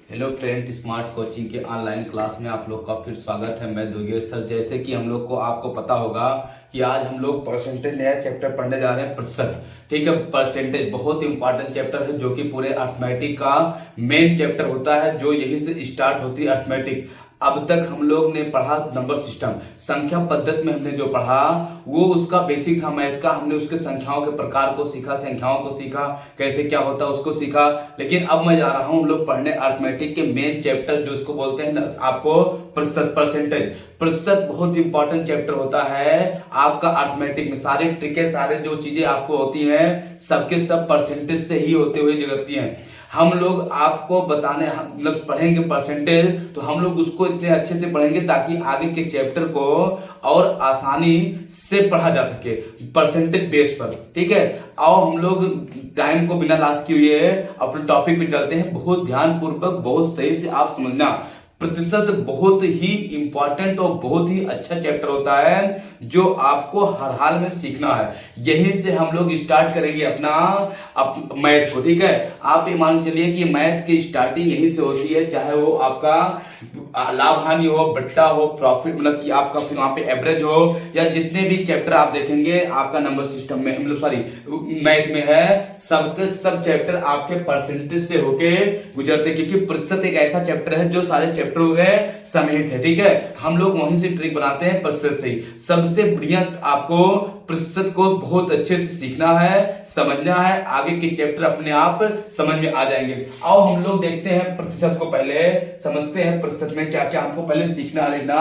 Hello friend, smart coaching के online class में आप लोग का फिर स्वागत है। मैं दुर्गेश सर। जैसे कि हम लोग को आपको पता होगा कि आज हम लोग परसेंटेज नया चैप्टर पढ़ने जा रहे हैं, प्रतिशत। ठीक है, परसेंटेज बहुत इंपॉर्टेंट चैप्टर है जो कि पूरे अर्थमेटिक का मेन चैप्टर होता है, जो यही से स्टार्ट होती है अर्थमेटिक। अब तक हम लोग ने पढ़ा नंबर सिस्टम, संख्या पद्धति में हमने जो पढ़ा वो उसका बेसिक था मैथ का। हमने उसके संख्याओं के प्रकार को सीखा, संख्याओं को सीखा, कैसे क्या होता है उसको सीखा। लेकिन अब मैं जा रहा हूं हम लोग पढ़ने अर्थमेटिक के मेन चैप्टर, जो इसको बोलते हैं आपको प्रतिशत, परसेंटेज। प्रतिशत बहुत इंपॉर्टेंट चैप्टर होता है आपका अर्थमेटिक में। सारे ट्रिकें, सारे जो चीजें आपको होती हैं सबके सब परसेंटेज से ही होते हुए गुजरती हैं। हम लोग आपको बताने मतलब पढ़ेंगे परसेंटेज, तो हम लोग उसको इतने अच्छे से पढ़ेंगे ताकि आगे के चैप्टर को और आसानी से पढ़ा जा सके परसेंटेज बेस पर। ठीक है, आओ हम लोग टाइम को बिना लॉस किए हुए अपने टॉपिक पे चलते हैं। बहुत ध्यान पूर्वक, बहुत सही से आप समझना। प्रतिशत बहुत ही इंपॉर्टेंट और बहुत ही अच्छा चैप्टर होता है जो आपको हर हाल में सीखना है। यहीं से हम लोग स्टार्ट करेंगे अपना मैथ को। ठीक है, आप ये मान चलिए कि मैथ की स्टार्टिंग यहीं से होती है, चाहे वो आपका लाभ हानि हो, बट्टा हो, प्रॉफिट, मतलब कि आपका फिर वहां पे एवरेज हो, या जितने भी चैप्टर आप देखेंगे आपका नंबर सिस्टम में, मतलब सॉरी मैथ में है, सबके सब चैप्टर आपके परसेंटेज से होके गुजरते, क्योंकि प्रतिशत एक ऐसा चैप्टर है जो सारे चैप्टरों के समेत है। ठीक है, हम लोग वहीं से ट्रिक बनाते हैं प्रतिशत से ही। सबसे बढ़िया आपको प्रतिशत को बहुत अच्छे से सीखना है, समझना है, आगे के चैप्टर अपने आप समझ में आ जाएंगे। आओ हम लोग देखते हैं प्रतिशत को, पहले समझते हैं प्रतिशत में क्या क्या हमको पहले सीखना लेना।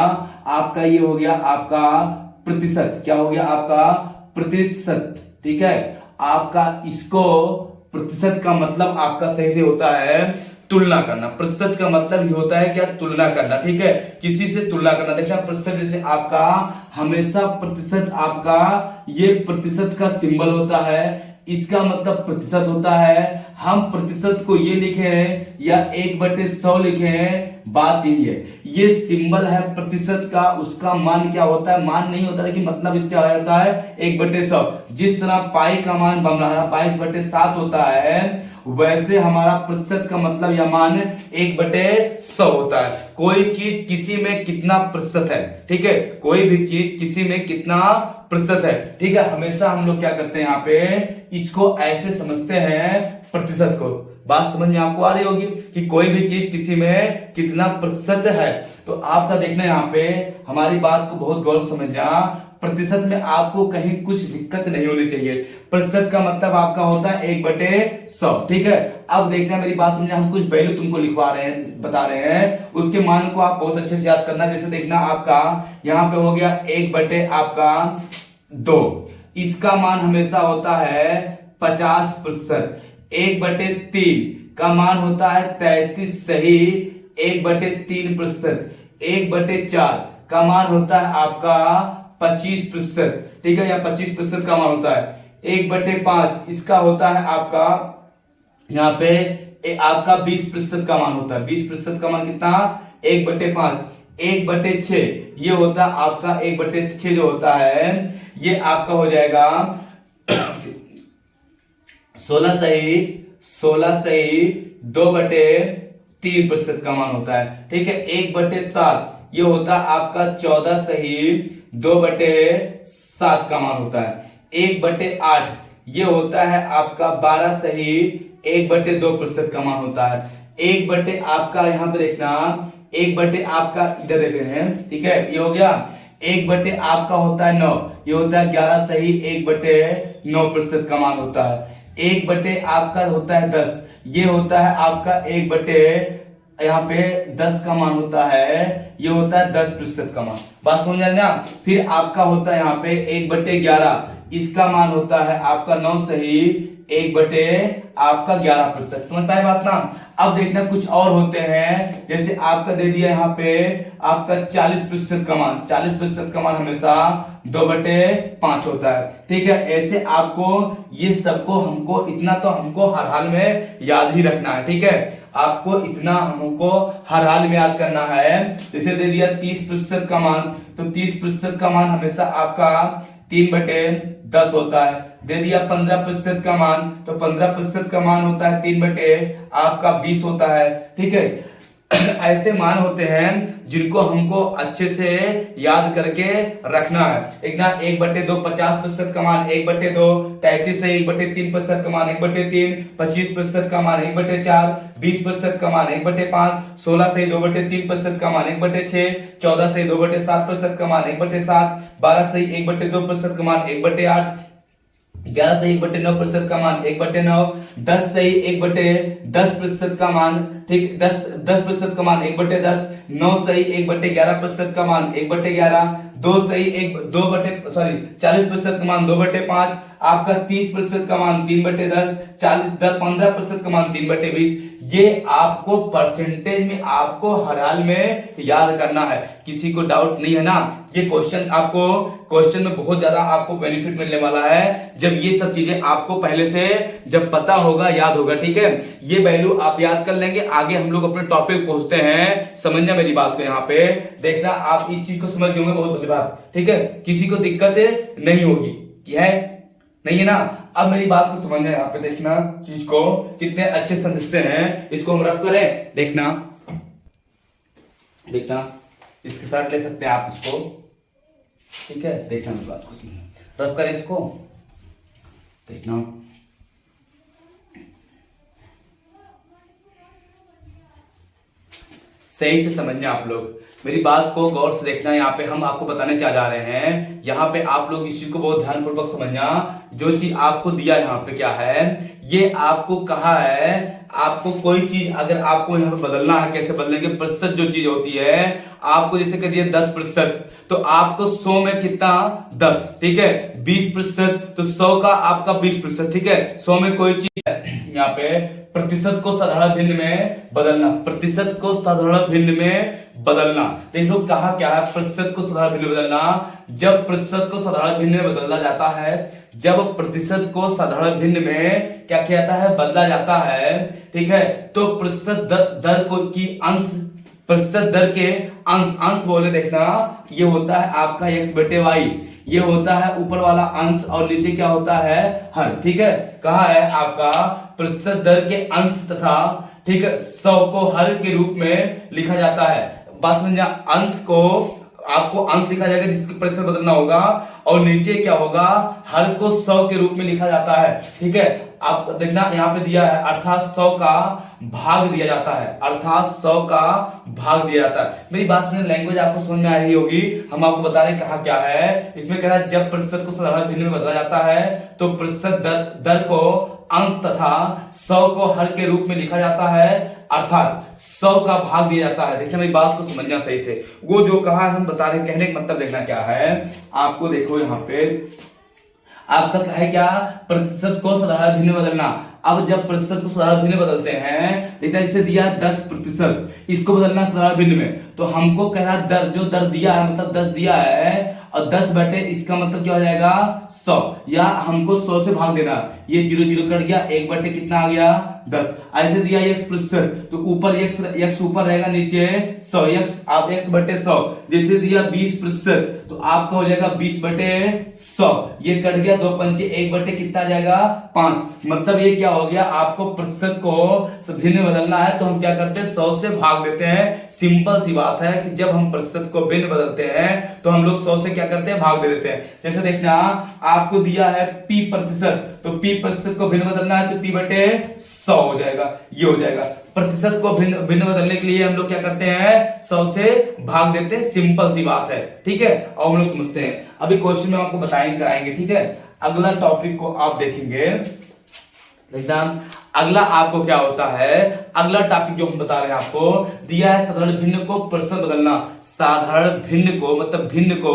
आपका ये हो गया आपका प्रतिशत, क्या हो गया आपका प्रतिशत। ठीक है, आपका इसको प्रतिशत का मतलब आपका सही से होता है तुलना करना। प्रतिशत का मतलब ही होता है क्या, तुलना करना। ठीक है, किसी से तुलना करना। देखना प्रतिशत जैसे आपका हमेशा प्रतिशत, आपका ये प्रतिशत का सिंबल होता है, इसका मतलब प्रतिशत होता है। हम प्रतिशत को ये लिखे हैं या 1/100 लिखे हैं, बात यही है। ये सिंबल है प्रतिशत का, उसका मान क्या होता है, मान नहीं होता, लेकिन मतलब इसका होता है 1/100। जिस तरह पाई का मान बन रहा है 22/7 होता है, वैसे हमारा प्रतिशत का मतलब या मान 1/100 होता है। कोई चीज किसी में कितना प्रतिशत है, ठीक है, कोई भी चीज किसी में कितना प्रतिशत है। ठीक है, हमेशा हम लोग क्या करते हैं यहाँ पे, इसको ऐसे समझते हैं प्रतिशत को। बात समझ में आपको आ रही होगी कि कोई भी चीज किसी में कितना प्रतिशत है। तो आपका देखना यहाँ पे, हमारी बात को बहुत गौर से समझना। प्रतिशत में आपको कहीं कुछ दिक्कत नहीं होनी चाहिए। प्रतिशत का मतलब आपका होता है 1/100। ठीक है, अब देखना मेरी बात समझना, हम कुछ वैल्यू तुमको लिखवा रहे हैं, बता रहे हैं, उसके मान को आप बहुत अच्छे से याद करना। जैसे देखना आपका यहाँ पे हो गया 1/2, इसका मान हमेशा होता है 50%। 1/3 का मान होता है 33 सही 1/3%। 1/4 का मान होता है आपका 25%। ठीक है, या 25% का मान होता है। 1/5 इसका होता है आपका यहाँ पे आपका 20% का मान होता है। 20% का मान कितना, 1/5। 1/6 ये होता है आपका 1/6 जो होता है ये आपका हो जाएगा 16 सही 2/3% का मान होता है। ठीक है, 1/7 ये होता है आपका 14 सही 2/7 का मान होता है। 1/8 ये होता है आपका 12 सही 1/2% का मान होता है। 1/, आपका यहाँ पे देखना 1/, आपका इधर देख रहे हैं। ठीक है, ये हो गया 1/, आपका होता है 9, ये होता है 11 सही 1/9% का मान होता है। 1/, आपका होता है 10, ये होता है आपका 1/, यहाँ पे 10 का मान होता है, ये होता है 10% का मान। बात समझ आ ना। फिर आपका होता है यहाँ पे 1/11, इसका मान होता है आपका 9 सही 1/11%। समझ पाए बात ना। अब देखना कुछ और होते हैं, जैसे आपका दे दिया यहाँ पे आपका 40% का मान। 40% का मान हमेशा 2/5 होता है। ठीक है, ऐसे आपको ये सबको हमको इतना तो हमको हर हाल में याद ही रखना है। ठीक है, आपको इतना हमको हर हाल में याद करना है। जैसे दे दिया 30% का मान, तो 30% का मान हमेशा आपका 3/10 होता है। दे दिया 15% का मान, तो 15% का मान होता है 3/20 होता है। ठीक है, ऐसे मान होते हैं जिनको हमको अच्छे से याद करके रखना है। एक ना 1/2 50% का मान 1/2, 33 से 1/3% का मान 1/3, 25% का मान 1/4, 20% का मान 1/5, 16 से 2/3% का मान 1/6, 14 से 2/7% का मान 1/7, 12 से 1/2% का मान 1/8, 11 से 1/9% का मान 1/9, 10 से 1/10% का मान, ठीक, 10% का मान 1/10, 9 से 1/11% का मान 1/11, 2 से 40% का मान 2/5, आपका 30% का मान 3/10, 15% का मान 3/20। ये आपको परसेंटेज में आपको हर हाल में याद करना है। किसी को डाउट नहीं है ना? ये क्वेश्चन में बहुत ज्यादा आपको बेनिफिट मिलने वाला है जब ये सब चीजें आपको पहले से जब पता होगा, याद होगा। ठीक है, ये वैल्यू आप याद कर लेंगे। आगे हम लोग अपने टॉपिक पहुंचते हैं। समझना मेरी बात को, यहाँ पे देखना, आप इस चीज को समझ गए होंगे, बहुत बड़ी बात। ठीक है, किसी को दिक्कत नहीं होगी, है नहीं है ना? अब मेरी बात को समझना, यहाँ पे देखना, चीज को कितने अच्छे समझते हैं। इसको हम रफ करें, देखना इसके साथ ले सकते हैं आप इसको। ठीक है, देखना मेरी बात को समझना, रफ करें इसको, देखना। सही से समझना आप लोग, मेरी बात को गौर से देखना। यहाँ पे हम आपको बताने क्या जा रहे हैं, यहाँ पे आप लोग इस चीज को बहुत ध्यानपूर्वक समझना। जो चीज आपको दिया यहाँ पे क्या है, ये आपको कहा है, आपको कोई चीज अगर आपको यहाँ पे बदलना है, कैसे बदलेंगे? प्रतिशत जो चीज होती है, आपको जैसे कह दिया 10%, तो आपको 100 में कितना 10, ठीक है, 20%, तो 100 का आपका 20%। ठीक है, 100 में कोई चीज है, यहाँ पे प्रतिशत को साधारण भिन्न में बदलना, प्रतिशत को साधारण भिन्न में बदलना। देख लो कहा क्या है, प्रतिशत को साधारण भिन्न में बदलना। जब प्रतिशत को साधारण भिन्न में बदला जाता है, जब प्रतिशत को साधारण भिन्न में क्या किया जाता है, बदला जाता है, ठीक है, तो प्रतिशत दर को की अंश, प्रतिशत दर के अंश बोले, देखना, ये होता है आपका x/y, ये होता है ऊपर वाला अंश और नीचे क्या होता है, हर। ठीक है, कहा है आपका प्रतिशत दर के अंश तथा, ठीक है, 100 को हर के रूप में लिखा जाता है। बात समझना, अंश को आपको अंश लिखा जाएगा जिसके प्रतिशत बदलना होगा, और नीचे क्या होगा, हर को 100 के रूप में लिखा जाता है। ठीक है, आप देखना यहाँ पे दिया है, अर्थात 100 का भाग दिया जाता है, अर्थात 100 का भाग दिया जाता है। मेरी बात सुनिए, लैंग्वेज आपको समझ में आ रही होगी। हम आपको बता रहे कहा क्या है, इसमें कह रहा है जब प्रतिशत को साधारण भिन्न में बदला जाता है, तो प्रतिशत दर को अंश तथा 100 को हर के रूप में लिखा जाता है, अर्थात 100 का भाग दिया जाता है। देखिए मेरी बात को समझना सही से, वो जो कहा है हम बता रहे, कहने का मतलब देखना क्या है आपको। देखो यहाँ पे आपका है क्या, प्रतिशत को साधारण भिन्न में बदलना। अब जब प्रतिशत को साधारण भिन्न में बदलते हैं, देखना इसे दिया 10%, इसको बदलना साधारण भिन्न में, तो हमको कह रहा दर, जो दर दिया है मतलब 10 दिया है, और 10 बटे इसका मतलब क्या हो जाएगा 100, या हमको 100 से भाग देना, ये 0 कट गया, 1 बटे कितना आ गया 10। ऐसे दिया x%, तो ऊपर x ऊपर रहेगा, नीचे 100, आप x बटे 100। जैसे दिया 20%, तो आपका हो जाएगा 20 बटे 100, ये कट गया, 2 पंचे 1 बटे कितना आ जाएगा 5। मतलब ये क्या हो गया, आपको प्रतिशत को भिन्न बदलना है तो हम क्या करते हैं, 100 से भाग देते हैं। सिंपल सी बात है कि जब हम प्रतिशत को भिन्न बदलते हैं तो हम लोग 100 से क्या करते हैं, भाग दे देते हैं। जैसे देखना, आपको दिया है p%, तो p% को भिन्न बदलना है तो p बटे 100 हो जाएगा, ये हो जाएगा। प्रतिशत को भिन्न बदलने के लिए हम लोग क्या करते हैं, 100 से भाग देते हैं, सिंपल सी बात है। ठीक है, और हम लोग समझते हैं, अभी क्वेश्चन में आपको कराएंगे। ठीक है, अगला टॉपिक को आप देखेंगे, देखना अगला आपको क्या होता है। अगला टॉपिक जो हम बता रहे हैं आपको, दिया है साधारण भिन्न को प्रतिशत बदलना। साधारण भिन्न को मतलब भिन्न को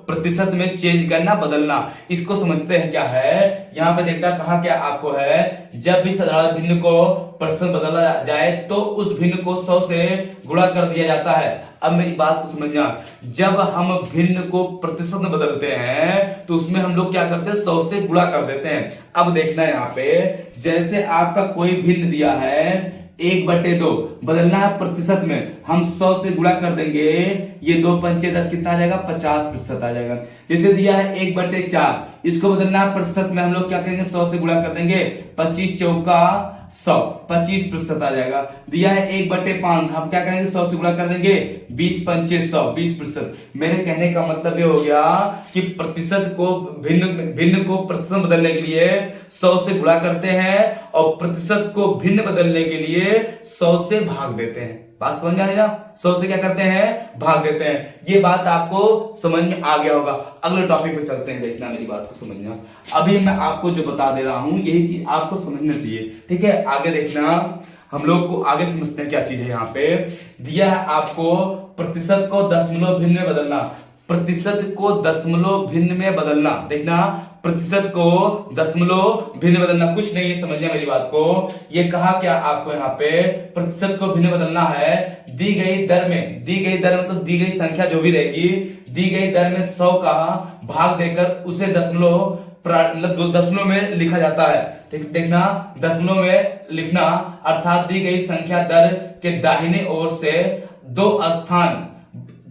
प्रतिशत में चेंज करना, बदलना। इसको समझते हैं क्या है, यहाँ पे देखना कहा क्या आपको है, जब भी साधारण भिन्न को प्रतिशत बदला जाए तो उस भिन्न को 100 से गुणा कर दिया जाता है। अब मेरी बात को समझना, जब हम भिन्न को प्रतिशत में बदलते हैं तो उसमें हम लोग क्या करते हैं, 100 से गुणा कर देते हैं। अब देखना यहाँ पे, जैसे आपका कोई भिन्न दिया है 1/2 बदलना है प्रतिशत में, हम 100 से गुणा कर देंगे, ये 2 पंचे 10 कितना आ जाएगा 50% आ जाएगा। जैसे दिया है 1/4, इसको बदलना है प्रतिशत में, हम लोग क्या करेंगे 100 से गुणा कर देंगे, 25 चौका 100, 25% आ जाएगा। दिया है 1/5, हम क्या करेंगे 100 से गुणा कर देंगे, 20 पंचे 100, 20%। मेरे कहने का मतलब ये हो गया कि प्रतिशत को भिन्न को प्रतिशत बदलने के लिए 100 से गुणा करते हैं और प्रतिशत को भिन्न बदलने के लिए 100 से भाग देते हैं। बात समझ में आ रही ना, 100 से क्या करते हैं भाग देते हैं। ये बात आपको समझ में आ गया होगा। अगले टॉपिक पे चलते हैं, देखना मेरी बात को समझना। अभी मैं आपको जो बता दे रहा हूं यही चीज आपको समझना चाहिए, ठीक है। आगे देखना, हम लोग को आगे समझते हैं क्या चीज है। यहाँ पे दिया है आपको प्रतिशत को दशमलव भिन्न में बदलना, प्रतिशत को दशमलव भिन्न में बदलना। देखना, प्रतिशत को दशमलव भिन्न बदलना, कुछ नहीं है, समझिए मेरी बात को। ये कहा क्या आपको, यहाँ पे प्रतिशत को भिन्न बदलना है, दी गई दर में, दी गई दर मतलब दी गई संख्या जो भी रहेगी, दी गई दर में 100 का भाग देकर उसे दशमलव में लिखा जाता है। ठीक, देखना, दशमलव में लिखना अर्थात दी गई संख्या दर के दाहिने ओर से 2 स्थान,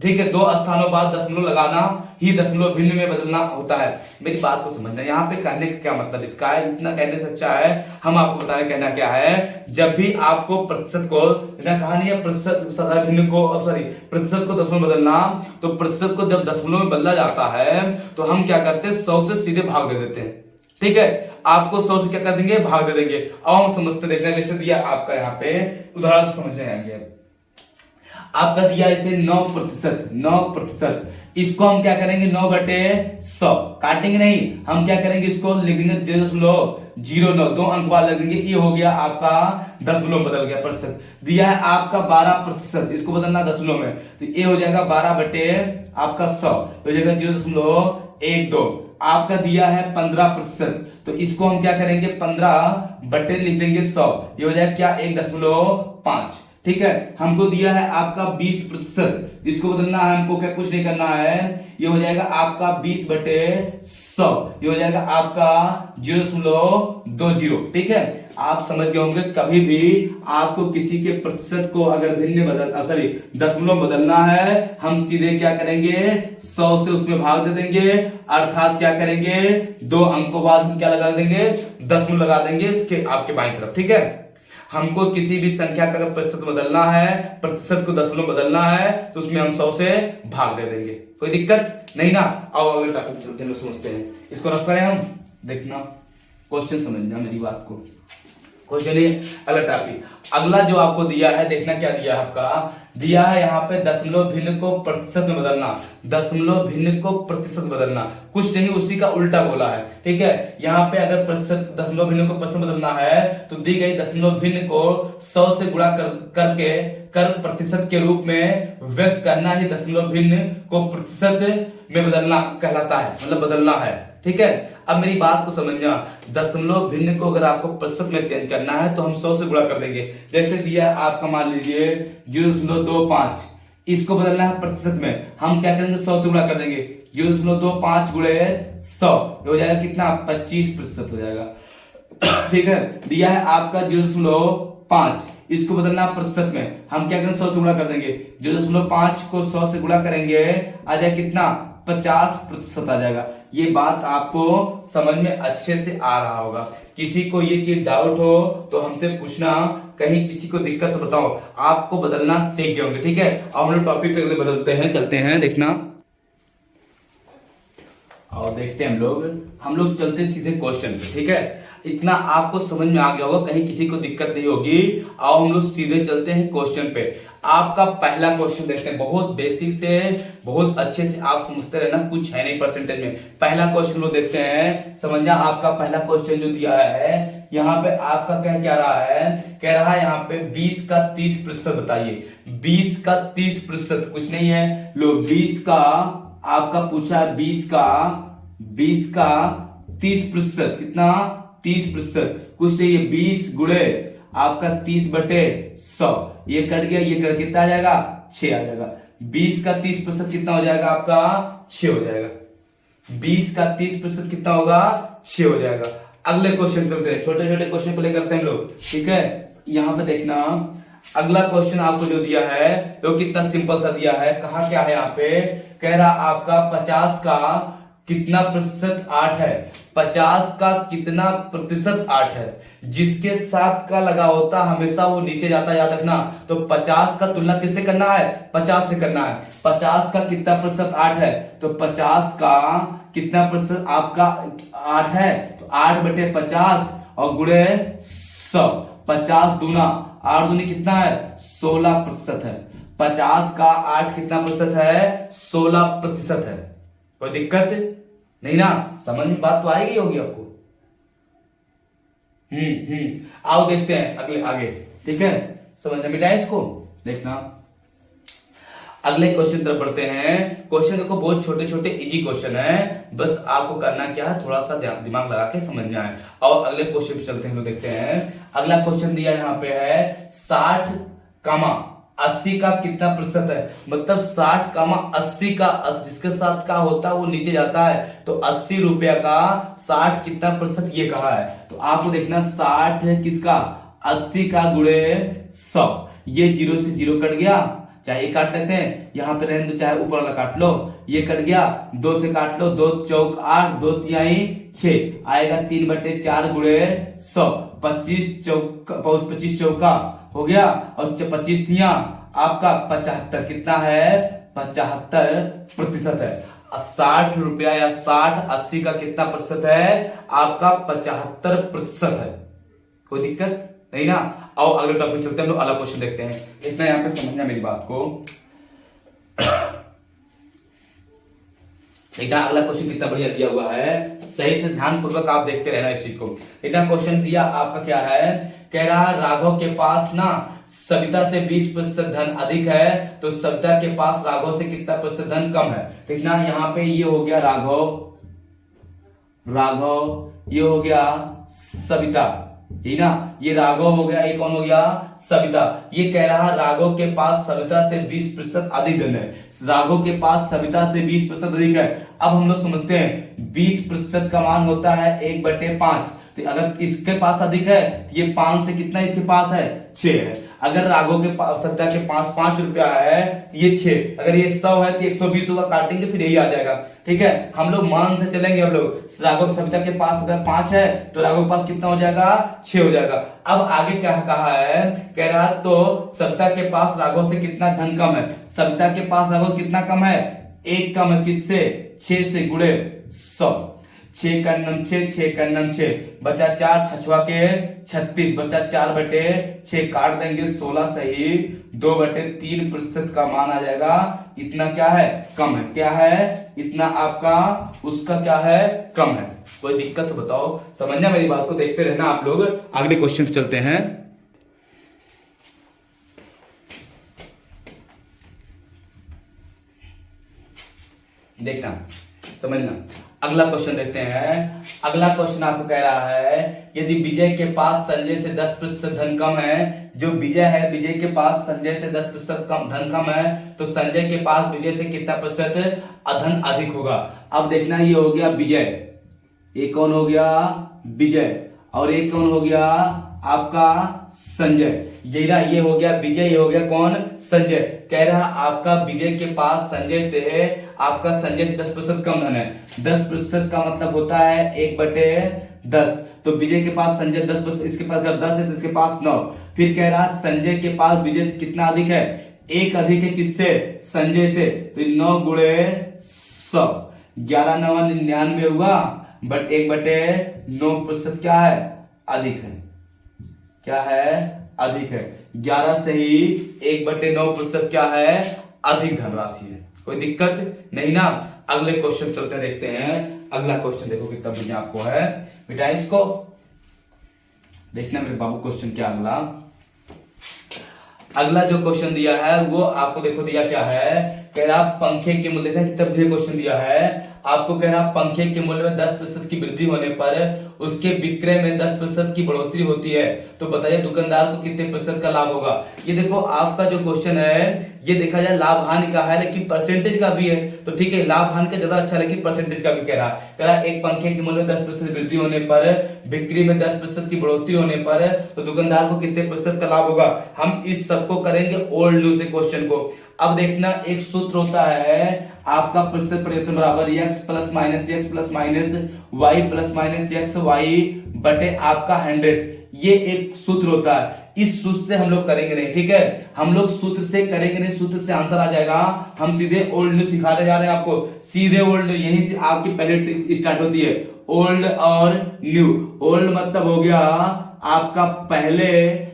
ठीक है, 2 स्थानों बाद दशमलव लगाना ही दशमलव भिन्न में बदलना होता है। मेरी बात को समझना, यहाँ पे कहने का क्या मतलब इसका है, इतना कहने से अच्छा है हम आपको बताने कहना क्या है। जब भी आपको प्रतिशत को, कहा नहीं है प्रतिशत भिन्न को, सॉरी प्रतिशत को दशमलव बदलना, तो प्रतिशत को जब दशमलव में बदला जाता है तो हम क्या करते हैं 100 से सीधे भाग दे देते हैं, ठीक है। आपको 100 से क्या कर देंगे भाग दे देंगे। अब हम समझते देखना, जैसे दिया आपका यहाँ पे उदाहरण से समझ आएंगे। आपका दिया इसे 9%, इसको हम क्या करेंगे 9/100 काटेंगे नहीं, हम क्या करेंगे इसको लिख देंगे 0.09, 2 अंक बाद लगेंगे, ये हो गया आपका दशमलव बदल गया प्रतिशत। दिया है आपका 12%, इसको बदलना दशमलव में, तो ये हो जाएगा 12/100 हो जाएगा 0.12। आपका दिया है 15%, तो इसको हम क्या करेंगे 15 लिख देंगे 100, ये हो जाएगा क्या 1.5, ठीक है। हमको दिया है आपका 20%, इसको बदलना है हमको, क्या कुछ नहीं करना है, ये हो जाएगा आपका 20/100, ये हो जाएगा आपका 0.20, ठीक है। आप समझ गए होंगे, कभी भी आपको किसी के प्रतिशत को अगर दशमलव बदलना है, हम सीधे क्या करेंगे 100 से उसमें भाग दे देंगे, अर्थात क्या करेंगे 2 अंकों बाद हम क्या लगा देंगे दशमलव लगा देंगे इसके आपके बाईं तरफ, ठीक है। हमको किसी भी संख्या का अगर प्रतिशत बदलना है, प्रतिशत को दशमलव बदलना है, तो उसमें हम 100 से भाग दे देंगे, कोई दिक्कत नहीं ना। आओ अगले टॉपिक चलते हैं, समझते हैं, इसको रख करें हम। देखना, क्वेश्चन समझना मेरी बात को, क्वेश्चन है अगला टॉपिक। अगला जो आपको दिया है, देखना क्या दिया है आपका, दिया है यहाँ पे दशमलव भिन्न को प्रतिशत में बदलना, दशमलव भिन्न को प्रतिशत बदलना, कुछ नहीं उसी का उल्टा बोला है, ठीक है। यहाँ पे अगर प्रतिशत दशमलव भिन्न को प्रतिशत बदलना है, तो दी गई दशमलव भिन्न को 100 से गुणा कर प्रतिशत के रूप में व्यक्त करना ही दशमलव भिन्न को प्रतिशत में बदलना कहलाता है, मतलब बदलना है, ठीक है। अब मेरी बात को समझना, दशमलव भिन्न को अगर आपको प्रतिशत में चेंज करना है तो हम 100 से गुणा कर देंगे। जैसे दिया आपका मान लीजिए 0.25, इसको बदलना है प्रतिशत में, हम क्या करेंगे 100 से गुणा कर देंगे, 0.25 गुणे 100 हो जाएगा कितना 25% हो जाएगा, ठीक है। दिया है आपका 0.5, इसको बदलना है प्रतिशत में, हम क्या करेंगे 100 से गुणा कर देंगे, 0.5 को 100 से गुणा करेंगे आ जाएगा कितना 50% आ जाएगा। ये बात आपको समझ में अच्छे से आ रहा होगा। किसी को ये चीज डाउट हो तो हमसे पूछना, कहीं किसी को दिक्कत हो बताओ, आपको बदलना सीख गए होंगे, ठीक है। अब हम लोग टॉपिक पे अगले बदलते हैं, चलते हैं, देखना और देखते हैं हम लोग चलते सीधे क्वेश्चन पे, ठीक है। इतना आपको समझ में आ गया होगा, कहीं किसी को दिक्कत नहीं होगी। आओ हम लोग सीधे चलते हैं क्वेश्चन पे। आपका पहला क्वेश्चन देखते हैं, बहुत बेसिक से बहुत अच्छे से आप समझते रहना, कुछ है नहीं परसेंटेज में। पहला क्वेश्चन लोग देखते हैं, समझना। आपका पहला क्वेश्चन जो दिया है यहाँ पे आपका क्या रहा है, कह रहा है यहाँ पे 20 का 30% बताइए। 20 का 30% कुछ नहीं है, लो 20 का आपका पूछा है, 20 का 30%, कितना 30%, कुछ नहीं है, 20 गुणे आपका 30/100, ये कट गया, ये कट कितना आ जाएगा 6 आ जाएगा। 20 का 30% कितना हो जाएगा आपका 6 हो जाएगा। 20 का 30% कितना होगा 6 हो जाएगा। अगले क्वेश्चन चलते हैं, छोटे छोटे क्वेश्चन को लेकर करते हैं हम लोग, ठीक है। यहां पे देखना, अगला क्वेश्चन आपको जो दिया है तो कितना सिंपल सा दिया है। कहा क्या है यहाँ पे, कह रहा आपका 50 का कितना प्रतिशत 8 है। 50 का कितना प्रतिशत 8 है। जिसके साथ का लगा होता हमेशा वो नीचे जाता, याद रखना। तो 50 का तुलना किससे करना है, 50 से करना है। 50 का कितना प्रतिशत 8 है, तो 50 का कितना प्रतिशत आपका 8 है, तो 8/50 और गुणे 100। 50 दूना 8 दूनी कितना है, 16% है। 50 का 8 कितना प्रतिशत है, 16% है। कोई दिक्कत नहीं ना, समझ में बात तो आएगी होगी आपको। आओ देखते हैं अगले आगे, ठीक है। समझ में आया इसको, देखना अगले क्वेश्चन तरफ बढ़ते हैं। क्वेश्चन देखो बहुत छोटे छोटे इजी क्वेश्चन है, बस आपको करना क्या है, थोड़ा सा दिमाग लगा के समझना है। और अगले क्वेश्चन पे चलते हैं, तो देखते हैं। अगला क्वेश्चन दिया यहाँ पे है 60, 80 का कितना प्रतिशत है। मतलब 60, 80 का जिसके साथ का होता है वो नीचे जाता है, तो 80 रुपया का 60 कितना प्रतिशत ये कहा है। तो आपको देखना 60 है किसका, 80 का गुणे 100। ये 0 से 0 कट गया, चाहे काट लेते हैं, यहां पे रहने दो, चाहे ऊपर वाला काट लो। ये कट गया, 2 से काट लो, 2 चौक 8, 2 तिहाई 6 आएगा, 3/4 गुणे 100। 25 चौका हो गया, और 25 तिया आपका 75 कितना है, 75% है। 60 रुपया या 60-80 का कितना प्रतिशत है, आपका 75% है। कोई दिक्कत नहीं ना। आओ अगले टॉपिक चलते हैं, हम लोग अगला क्वेश्चन देखते हैं। इतना यहां पे समझना मेरी बात को। देखना अगला क्वेश्चन कितना बढ़िया दिया हुआ है, सही से ध्यान पूर्वक आप देखते रहना इस चीज को। इतना क्वेश्चन दिया आपका क्या है, कह रहा राघव के पास ना सविता से 20% धन अधिक है, तो सविता के पास राघव से कितना प्रतिशत धन कम है। देखना यहाँ पे ये हो गया राघव, ये हो गया सविता, ठीक ना। ये राघव हो गया, ये कौन हो गया, सविता। ये कह रहा राघव के पास सविता से 20% अधिक धन है। राघव के पास सविता से 20% अधिक है। अब हम लोग समझते हैं 20% का मान होता है 1/5। तो अगर इसके पास अधिक है तो ये 5 से कितना इसके पास है, 6 है। अगर राघव के पास सविता के पास 5 रुपया है तो ये 6, अगर ये 100 है तो 120 होगा, काटेंगे फिर यही आ जाएगा, ठीक है। हम लोग मान से चलेंगे। हम लोग राघव सविता के पास अगर 5 है तो राघव के पास कितना हो जाएगा, 6 हो जाएगा। अब आगे क्या कहा है, कह रहा तो सविता के पास राघव से कितना धन कम है। सविता के पास राघव से कितना कम है, 1 कम है, किससे, 6 से गुणे 100। 6 का नम 6, 6 का नम 6, बचा 4, 6 के 36, बचा 4/6 काट देंगे, 16 सही 2/3% का मान आ जाएगा। इतना क्या है, कम है। क्या है, इतना आपका उसका क्या है, कम है। कोई दिक्कत हो बताओ, समझना मेरी बात को, देखते रहना आप लोग। अगले क्वेश्चन पे चलते हैं। देखना समझना, अगला क्वेश्चन देखते हैं। अगला क्वेश्चन आपको कह रहा है यदि विजय के पास संजय से 10% धन कम है, जो विजय है विजय के पास संजय से 10% कम धन कम है, तो संजय के पास विजय से कितना प्रतिशत धन अधिक होगा। अब देखना ये हो गया विजय, ये कौन हो गया, विजय, और ये कौन हो गया आपका संजय। ये हो गया विजय, ये हो गया कौन, संजय। कह रहा आपका विजय के पास संजय से आपका संजय से 10% कम धन है। 10% का मतलब होता है 1/10। तो विजय के पास संजय 10%, इसके पास अगर 10 है तो इसके पास 9। फिर कह रहा संजय के पास विजय से कितना अधिक है, 1 अधिक है, किससे, संजय से। तो 9 गुणे 100, 11 9 99 हुआ, बट 1/9% क्या है, अधिक है। क्या है, अधिक है। 11 से ही 1/9% क्या है, अधिक धनराशि है। कोई दिक्कत नहीं ना। अगले क्वेश्चन चलते देखते हैं। अगला क्वेश्चन देखो कितना बढ़िया आपको है बेटा, इसको देखना मेरे बाबू। क्वेश्चन क्या अगला जो क्वेश्चन दिया है वो आपको देखो दिया क्या है, कह रहा पंखे के मूल्य से कितना बढ़िया क्वेश्चन दिया है आपको। कह रहा पंखे के मूल्य में 10% की वृद्धि होने पर उसके विक्रय में 10% की बढ़ोतरी होती है तो बताइए दुकानदार को कितने प्रतिशत का लाभ होगा। ये देखो आपका जो क्वेश्चन है ये देखा जाए लाभ हानि का है लेकिन परसेंटेज का भी है तो ठीक है, लाभ हानि का ज्यादा अच्छा लेकिन परसेंटेज का भी कह रहा है एक पंखे के मूल्य में 10% वृद्धि होने पर, बिक्री में 10% की बढ़ोतरी होने पर तो दुकानदार को कितने प्रतिशत का लाभ होगा। हम इस सबको करेंगे ओल्ड न्यू से क्वेश्चन को। अब देखना एक सूत्र होता है आपका प्रतिशत परिवर्तन बराबर x plus minus x plus minus y plus minus x y बटे आपका 100, ये एक सूत्र होता है। इस सूत्र से हम लोग करेंगे नहीं, ठीक है, हम लोग सूत्र से करेंगे नहीं, सूत्र से आंसर आ जाएगा। हम सीधे ओल्ड न्यू सिखाने जा रहे हैं आपको, सीधे ओल्ड न्यू, यहीं से आपकी पहली ट्रिक स्टार्ट होती है। ओल्ड और न्यू, ओल्ड मतलब हो गया आपका पहले,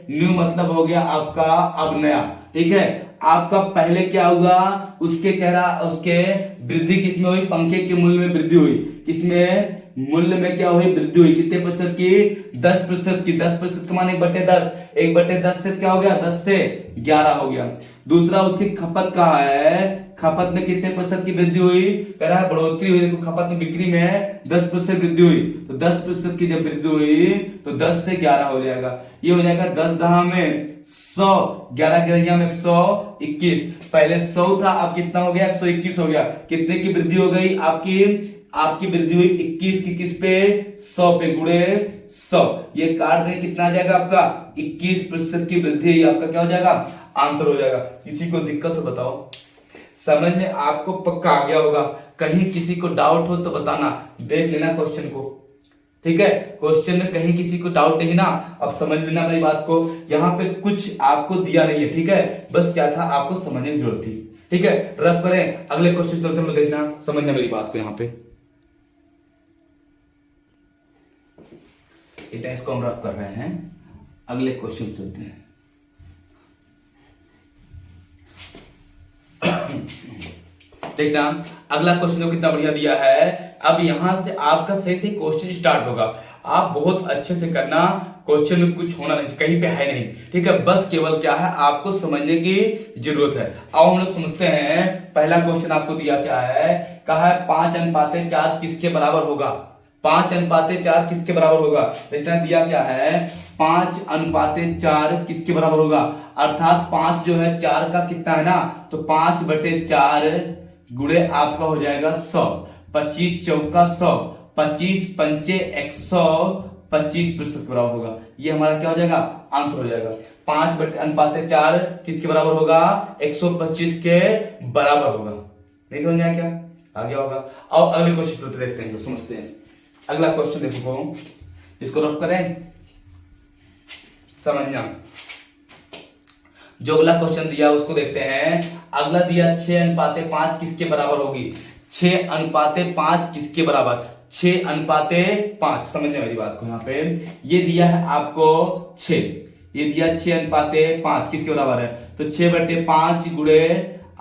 न्यू मतलब हो गया आपका अब नया, ठीक है। आपका पहले क्या हुआ, उसके कह रहा उसके वृद्धि किसमें हुई, पंखे के मूल्य में वृद्धि हुई, किसमें मूल्य में क्या हुई, वृद्धि हुई, कितने प्रतिशत की, 10% की। 10% का मान 1/10, 1/10 से क्या हो गया, 10 से 11 हो गया। दूसरा उसकी खपत का है, खपत में कितने प्रतिशत की वृद्धि हुई, कह रहा है बढ़ोतरी हुई। देखो खपत में बिक्री में 10% वृद्धि हुई तो 10% की जब वृद्धि हुई तो 10 से 11 हो जाएगा। ये हो जाएगा 10 दहा में 100, 11 गिरहिया में 121, पहले 100 था अब कितना हो गया, 121 हो गया। कितने की वृद्धि हो गई आपकी वृद्धि हुई 21 की, किस पे, 100 पे, गुणे 100। ये काट दें कितना आ जाएगा आपका 21% की वृद्धि, आपका क्या हो जाएगा, आंसर हो जाएगा। किसी को दिक्कत हो बताओ, समझ में आपको पक्का आ गया होगा। कहीं किसी को डाउट हो तो बताना, देख लेना क्वेश्चन को, ठीक है। क्वेश्चन में कहीं किसी को डाउट नहीं ना, अब समझ लेना मेरी बात को। यहाँ पे कुछ आपको दिया नहीं है, ठीक है, बस क्या था आपको समझने की जरूरत थी, ठीक है। रफ करें, अगले क्वेश्चन चलते हैं, देखना समझना मेरी बात को। यहाँ पे इसको हम रफ कर रहे हैं, अगले क्वेश्चन चलते हैं। देखना अगला क्वेश्चन कितना बढ़िया दिया है। अब यहां से आपका सही से क्वेश्चन स्टार्ट होगा, आप बहुत अच्छे से करना, क्वेश्चन में कुछ होना नहीं, कहीं पे है नहीं, ठीक है, बस केवल क्या है आपको समझने की जरूरत है। अब हम लोग समझते हैं, पहला क्वेश्चन आपको दिया क्या है, कहा है 5:4 किसके बराबर होगा, 5:4 किसके बराबर होगा। देखना दिया क्या है, 5:4 किसके बराबर होगा, अर्थात 5 जो है 4 का कितना है ना, तो 5/4 गुणे आपका हो जाएगा 100, 25 चौका 100, 25 पंचे 100, 25% बराबर होगा। ये हमारा क्या हो जाएगा, आंसर हो जाएगा। 5/4 किसके बराबर होगा, 125 के बराबर होगा। नहीं समझ में आया क्या, आ गया होगा। और अगले क्वेश्चन को देखते हैं, समझते हैं। अगला क्वेश्चन देखो, इसको रफ करें, समझना। जो अगला क्वेश्चन दिया उसको देखते हैं। अगला दिया 6:5 किसके बराबर होगी, 6:5 किसके बराबर, 6:5, समझने मेरी बात को। यहाँ पे ये दिया है आपको 6, ये दिया 6:5 किसके बराबर है, तो 6/5 गुणे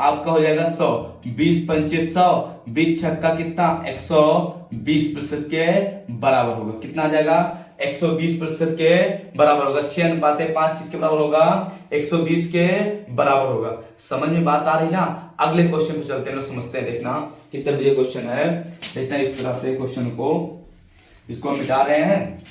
आपका हो जाएगा 100, 20 पंचे 100, 20 छक्का कितना 120% के बराबर होगा। कितना आ जाएगा, 120% के बराबर होगा। 6:5 किसके बराबर होगा, 120 के बराबर होगा। समझ में बात आ रही ना। अगले क्वेश्चन पे चलते हैं, लोग समझते हैं। देखना कितना दिया क्वेश्चन है, देखना इस तरह से क्वेश्चन को, इसको हम मिटा रहे हैं।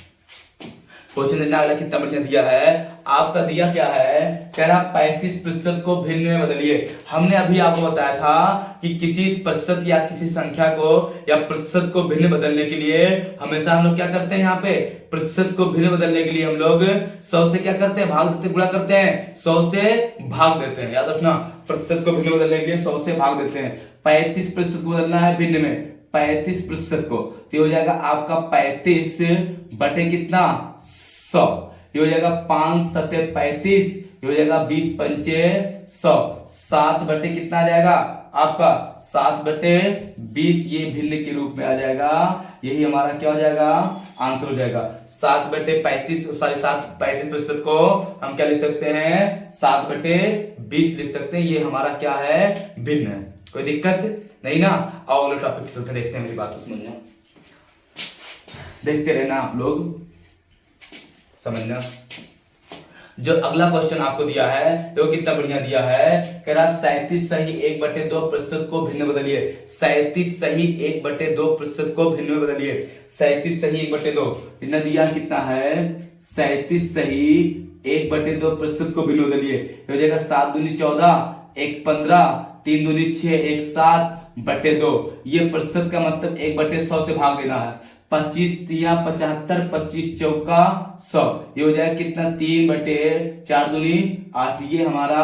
क्वेश्चन देखना अगला कितना बढ़िया दिया है, आपका दिया क्या है, कह रहा 35% को भिन्न में बदलिए। हमने अभी आपको बताया था कि किसी प्रतिशत या किसी संख्या को या प्रतिशत को भिन्न बदलने के लिए हमेशा हम लोग क्या करते हैं, यहाँ पे प्रतिशत को भिन्न बदलने के लिए हम लोग 100 से क्या करते हैं, भाग देते, गुणा करते हैं, 100 से भाग देते हैं। याद रखना, प्रतिशत को भिन्न बदलने के लिए 100 से भाग देते हैं। 35% को बदलना है भिन्न में, 35% को, तो हो जाएगा आपका 35 बटे कितना 100, ये हो जाएगा 5×7=35, ये हो जाएगा 20 पंचे 100, 7 बटे कितना आ जाएगा आपका 7/20, ये भिन्न के रूप में आ जाएगा। यही हमारा क्या हो जाएगा, आंसर हो जाएगा। 7/35, सॉरी 35% को हम क्या लिख सकते हैं, 7/20 लिख सकते हैं। ये हमारा क्या है, भिन्न है। कोई दिक्कत नहीं ना। और अगले टॉपिक चलते देखते हैं, मेरी बात को समझना, देखते रहना आप लोग, समझना। जो अगला क्वेश्चन आपको दिया है तो कितना बढ़िया दिया है, कह रहा 37 सही 1/2 को भिन्न में बदलिए। 37 सही 1/2 को भिन्न में बदलिए। 37 सही 1/2 इतना दिया कितना है, 37 सही 1/2 को भिन्न में बदलिए। हो जाएगा 7 दूनी 14, 1 15, 3 दूनी 6, 1 7/2। ये प्रतिशत का मतलब 1/100 से भाग देना है। 25 तिया 75, 25 चौका 100। ये हो जाएगा कितना, 3/4 दूनी 8। ये हमारा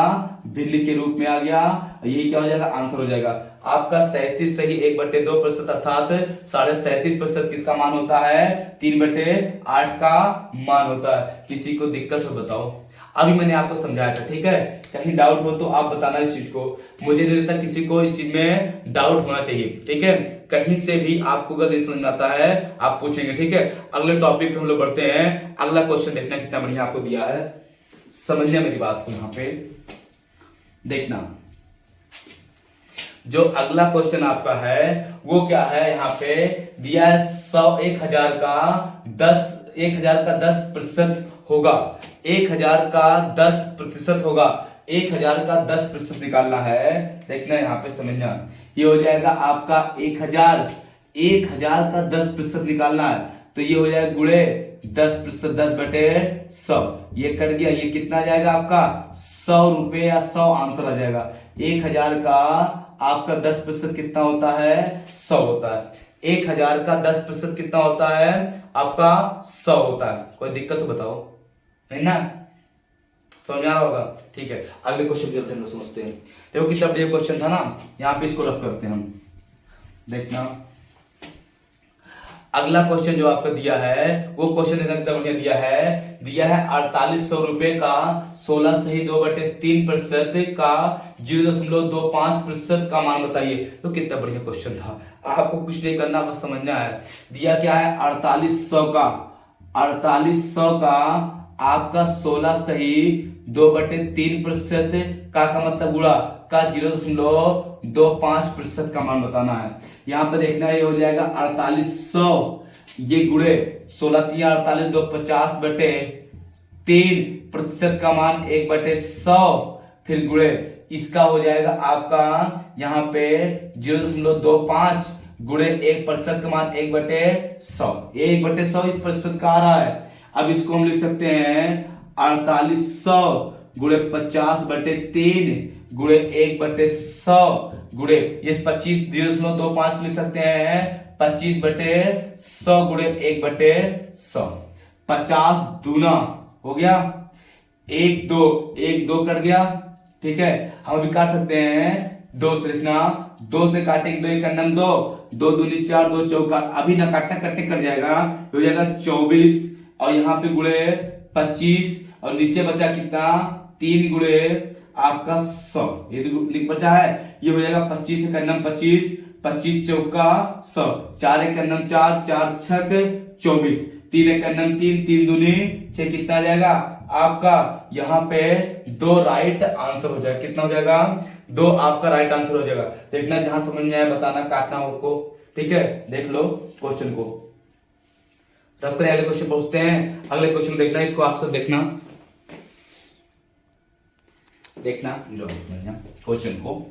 भिन्न के रूप में आ गया। यही क्या हो जाएगा, आंसर हो जाएगा आपका 37 सही 1/2%, अर्थात 37.5% किसका मान होता है, 3/8 का मान होता है। किसी को दिक्कत हो बताओ। अभी मैंने आपको समझाया था, ठीक है। कहीं डाउट हो तो आप बताना इस चीज को। मुझे नहीं लगता किसी को इस चीज में डाउट होना चाहिए, ठीक है। कहीं से भी आपको अगर नहीं समझ में आता है आप पूछेंगे, ठीक है। अगले टॉपिक पे हम लोग बढ़ते हैं। अगला क्वेश्चन देखना कितना बढ़िया आपको दिया है, समझिए मेरी बात को। यहां पे देखना, जो अगला क्वेश्चन आपका है वो क्या है, यहाँ पे दिया है 1000 का 10% होगा। 1000 का 10% होगा। 1000 का 10% निकालना है। देखना यहाँ पे समझना, ये हो जाएगा आपका 1000 का 10% निकालना है तो ये हो जाएगा गुणे 10%, 10/100। ये कट गया, ये कितना आ जाएगा आपका 100 रुपए या 100 आंसर आ जाएगा। 1000 का आपका 10% कितना होता है, 100 होता है। 1000 का 10% कितना होता है आपका, 100 होता है। कोई दिक्कत तो बताओ, है ना, समझ आ रहा होगा, ठीक है। अगले क्वेश्चन चलते हैं, समझते हैं। देखो कितना बढ़िया क्वेश्चन था ना, यहाँ पे इसको रफ करते हैं हम। देखना अगला क्वेश्चन जो आपका दिया है वो क्वेश्चन कितना बढ़िया दिया है 4800 रुपए का 16 सही 2/3% का 0.25% का मान बताइए। तो कितना बढ़िया क्वेश्चन था, आपको कुछ नहीं करना, बस समझना है। दिया क्या है, 4800 का आपका 16 सही 2/3% का मतलब गुणा का 0.25% का मान बताना है। यहाँ पे देखना है, ये हो जाएगा 4800, ये गुणे 16 3 48, 2 50/3% का मान 1/100, फिर गुणे इसका हो जाएगा आपका यहाँ पे 0.25 गुणे 1% का मान 1/100। ये 1/100 इस प्रतिशत का आ रहा है। अब इसको हम लिख सकते हैं 4800 गुणे 50/3 गुणे 1/100 गुणे ये 25 0.25 लिख सकते हैं 25/100 गुणे 1/100। 50 दूना हो गया, 1 2 कट गया, ठीक है। हम अभी काट सकते हैं 2 से, लिखना 2 से काटेंगे 2 1 2 2 दूनी 4 2 चौका, अभी ना काटना कटने कट जाएगा, हो जाएगा 24 और यहाँ पे गुणे 25 और नीचे बचा कितना 3 गुणे आपका 100, ये तो बचा है। ये हो जाएगा 25 1 25, 25 चौका 100, 4 1 4, 4 6 24, 3 1 3, 3 दूनी 6, कितना आ जाएगा आपका यहाँ पे 2 राइट आंसर हो जाएगा। कितना हो जाएगा 2 आपका राइट आंसर हो जाएगा। देखना जहां समझ में आया बताना, काटना आपको, ठीक है। देख लो क्वेश्चन को, रफ करें, अगले क्वेश्चन पहुंचते हैं। अगले क्वेश्चन देखना, इसको आप सब देखना क्वेश्चन को,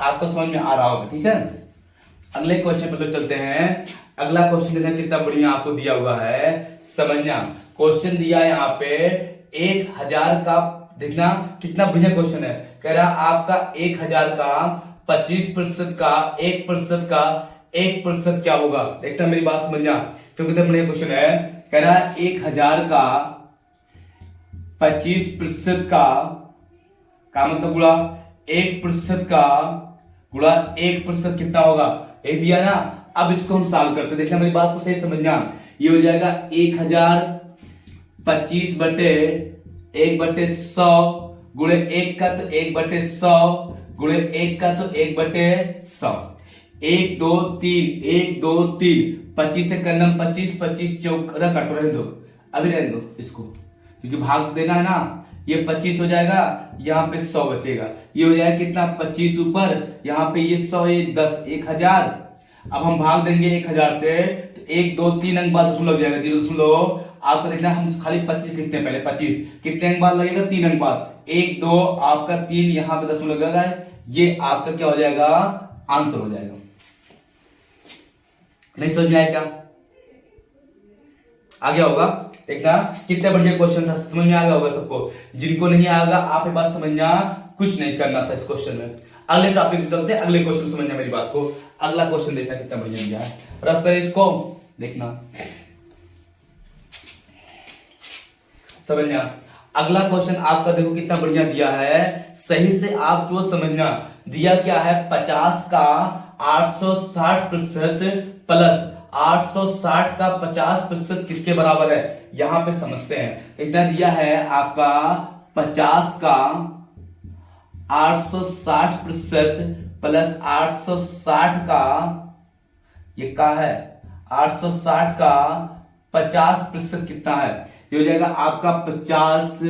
आपको समझ में आ रहा होगा, ठीक है। अगले क्वेश्चन पर लोग चलते हैं। अगला क्वेश्चन देखना कितना बढ़िया आपको दिया हुआ है, समझना। क्वेश्चन दिया है यहाँ पे 1000 का, देखना कितना बढ़िया क्वेश्चन है। कह रहा आपका 1000 का 25% का 1% का 1% क्या होगा। देखना मेरी बात समझना, क्योंकि कितना बढ़िया क्वेश्चन है। कह रहा 1000 का 25% का मतलब गुणा 1% का गुणा 1% कितना होगा, ये दिया ना। अब इसको हम सॉल्व करते हैं, देखना मेरी बात को सही समझना। ये हो जाएगा 1000 25/1/100 गुणे 1 का तो 1/100 गुणे 1 का तो 1/100, 1 2 3 1 2 3, 25 से करना 25, 25 चौका काटो, रहने दो, अभी रहने दो इसको, क्योंकि भाग देना है ना। ये 25 हो जाएगा, यहाँ पे 100 बचेगा। ये हो जाएगा कितना 25 ऊपर, यहाँ पे ये 100 ये 10 1000। अब हम भाग देंगे 1000 से, तो 1 2 3 अंक बाद दशमलव लग जाएगा, 0 आपका देखना हम खाली 25 लिखते हैं पहले, 25 कितने अंक बाद लगेगा, 3 अंक बाद, 1 2 आपका 3 यहां पे दशमलव लगेगा, ये आपका क्या हो जाएगा, आंसर हो जाएगा। नहीं समझ में आया क्या, आ गया होगा, देखना कितना बढ़िया क्वेश्चन था, समझ में आ गया होगा सबको। जिनको नहीं आएगा आप ये बात समझना, कुछ नहीं करना था इस क्वेश्चन में। अगले टॉपिक पे चलते हैं, अगले क्वेश्चन समझना मेरी बात को। अगला क्वेश्चन देखना कितना बढ़िया दिया है, रफ करें इसको, देखना समझना। अगला क्वेश्चन आपका देखो कितना बढ़िया दिया है, सही से आप तो समझना। दिया क्या है, 50 का 860% प्लस 860 का 50% किसके बराबर है, यहां पे समझते हैं। कितना दिया है आपका, 50 का 860% प्लस 860 का, ये क्या है, 860 का 50% कितना है, ये हो जाएगा आपका 50